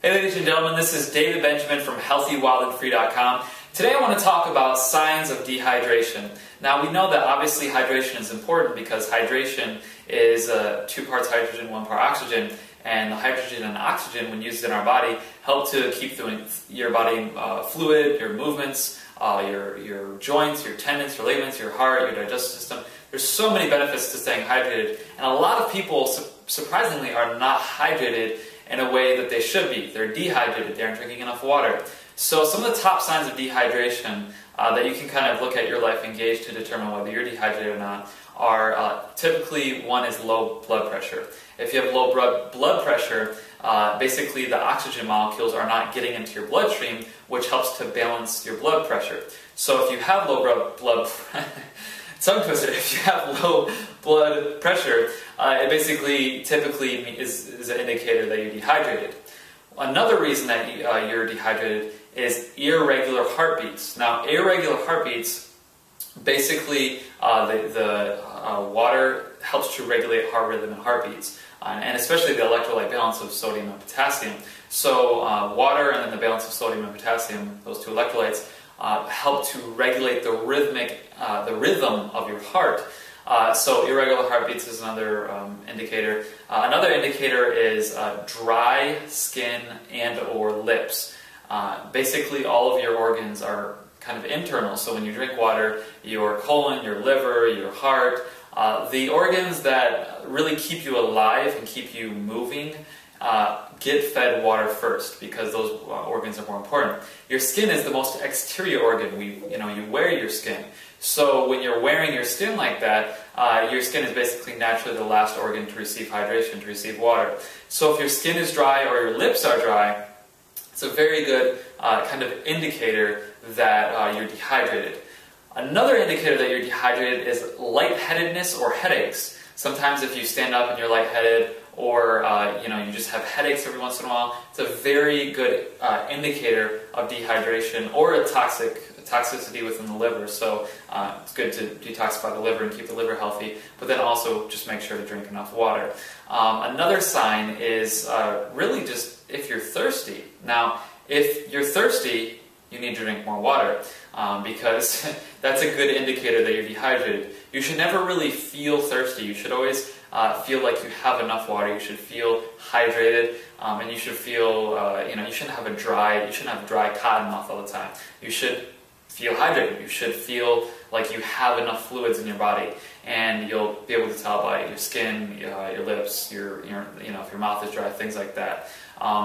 Hey ladies and gentlemen, this is David Benjamin from HealthyWildandFree.com. Today I want to talk about signs of dehydration. Now we know that obviously hydration is important because hydration is 2 parts hydrogen, 1 part oxygen, and the hydrogen and oxygen when used in our body help to keep your body fluid, your movements, your joints, your tendons, your ligaments, your heart, your digestive system. There's so many benefits to staying hydrated, and a lot of people surprisingly are not hydrated in a way that they should be. They're dehydrated, they aren't drinking enough water. So some of the top signs of dehydration that you can kind of look at your life and gauge to determine whether you're dehydrated or not are typically, one is low blood pressure. If you have low blood pressure, basically the oxygen molecules are not getting into your bloodstream, which helps to balance your blood pressure. So if you have low if you have low blood pressure, it basically typically is an indicator that you're dehydrated. Another reason that you're dehydrated is irregular heartbeats. Now, irregular heartbeats, basically the water helps to regulate heart rhythm and heartbeats, and especially the electrolyte balance of sodium and potassium. So water and then the balance of sodium and potassium, those two electrolytes, help to regulate the rhythm of your heart. So irregular heartbeats is another indicator. Another indicator is dry skin and or lips. Basically all of your organs are kind of internal, so when you drink water, your colon, your liver, your heart, the organs that really keep you alive and keep you moving get fed water first because those organs are more important. Your skin is the most exterior organ. You wear your skin. So when you're wearing your skin like that, your skin is basically naturally the last organ to receive hydration, to receive water. So if your skin is dry or your lips are dry, it's a very good kind of indicator that you're dehydrated. Another indicator that you're dehydrated is lightheadedness or headaches. Sometimes if you stand up and you're lightheaded, or you just have headaches every once in a while, it's a very good indicator of dehydration or a toxicity within the liver. So it's good to detoxify the liver and keep the liver healthy, but then also just make sure to drink enough water. Another sign is really just if you're thirsty. Now, if you're thirsty, you need to drink more water because that's a good indicator that you're dehydrated. You should never really feel thirsty. You should always feel like you have enough water. You should feel hydrated, and you should feel you shouldn't have dry cotton mouth all the time. You should feel hydrated. You should feel like you have enough fluids in your body, and you'll be able to tell by your skin, your lips, if your mouth is dry, things like that.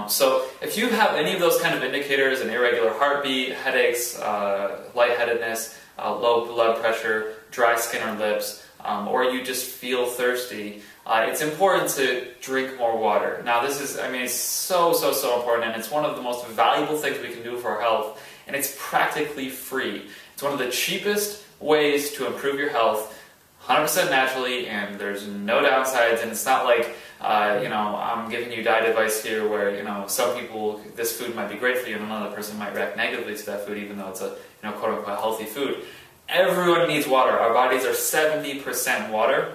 So if you have any of those kind of indicators, an irregular heartbeat, headaches, lightheadedness, low blood pressure, dry skin or lips, or you just feel thirsty, it's important to drink more water. Now this is, it's so important, and it's one of the most valuable things we can do for our health, and it's practically free. It's one of the cheapest ways to improve your health, 100% naturally, and there's no downsides, and it's not like, I'm giving you diet advice here where, some people, this food might be great for you and another person might react negatively to that food even though it's a, quote-unquote healthy food. Everyone needs water. Our bodies are 70% water,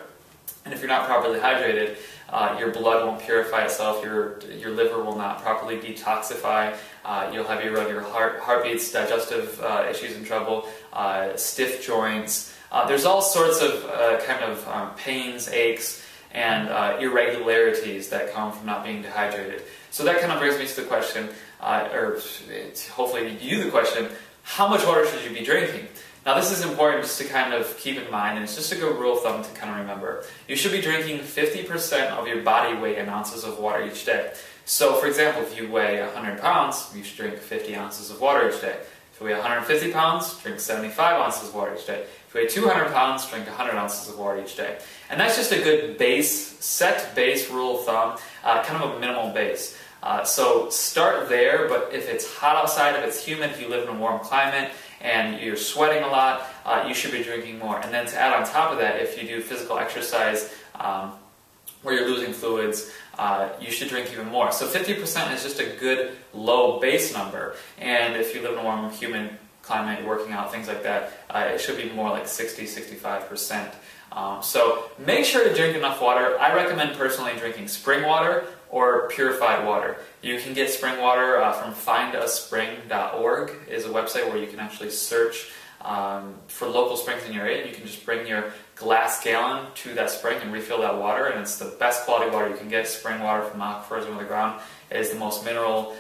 and if you're not properly hydrated, your blood won't purify itself, your liver will not properly detoxify, you'll have irregular heartbeats, digestive issues and trouble, stiff joints. There's all sorts of pains, aches, and irregularities that come from not being dehydrated. So that kind of brings me to the question, or hopefully you the question, how much water should you be drinking? Now this is important just to kind of keep in mind, and it's just a good rule of thumb to kind of remember. You should be drinking 50% of your body weight in ounces of water each day. So for example, if you weigh 100 pounds, you should drink 50 ounces of water each day. If you weigh 150 pounds, drink 75 ounces of water each day. If you weigh 200 pounds, drink 100 ounces of water each day. And that's just a good set base rule of thumb, kind of a minimal base. So start there, but if it's hot outside, if it's humid, if you live in a warm climate, and you're sweating a lot, you should be drinking more. And then to add on top of that, if you do physical exercise where you're losing fluids, you should drink even more. So 50% is just a good low base number. And if you live in a warm, humid climate, you're working out, things like that, it should be more like 60-65%. So make sure to drink enough water. I recommend personally drinking spring water or purified water. You can get spring water from findaspring.org is a website where you can actually search for local springs in your area. You can just bring your glass gallon to that spring and refill that water, and it's the best quality water you can get. Spring water from aquifers under the ground is the most mineral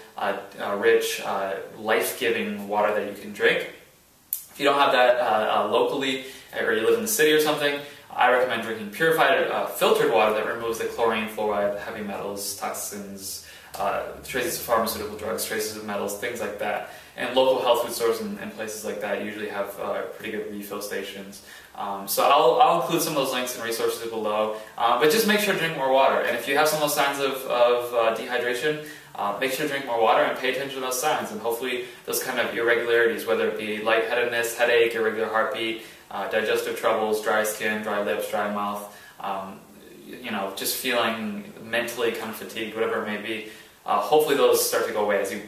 rich, life-giving water that you can drink. If you don't have that locally, or you live in the city or something, I recommend drinking purified, filtered water that removes the chlorine, fluoride, heavy metals, toxins, traces of pharmaceutical drugs, traces of metals, things like that. And local health food stores and places like that usually have pretty good refill stations. So I'll include some of those links and resources below. But just make sure to drink more water. And if you have some of those signs of dehydration, make sure to drink more water and pay attention to those signs. And hopefully those kind of irregularities, whether it be lightheadedness, headache, irregular heartbeat, digestive troubles, dry skin, dry lips, dry mouth, just feeling mentally kind of fatigued, whatever it may be, hopefully those start to go away as you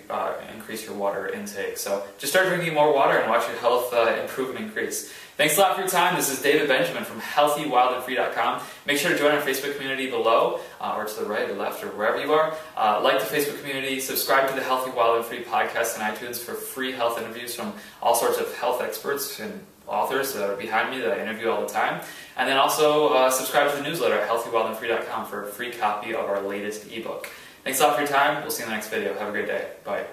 increase your water intake. So just start drinking more water and watch your health improve and increase. Thanks a lot for your time. This is David Benjamin from healthywildandfree.com. Make sure to join our Facebook community below, or to the right or left or wherever you are. Like the Facebook community, subscribe to the Healthy, Wild, and Free podcast on iTunes for free health interviews from all sorts of health experts and authors that are behind me that I interview all the time. And then also subscribe to the newsletter at healthywildandfree.com for a free copy of our latest ebook. Thanks a lot for your time. We'll see you in the next video. Have a great day. Bye.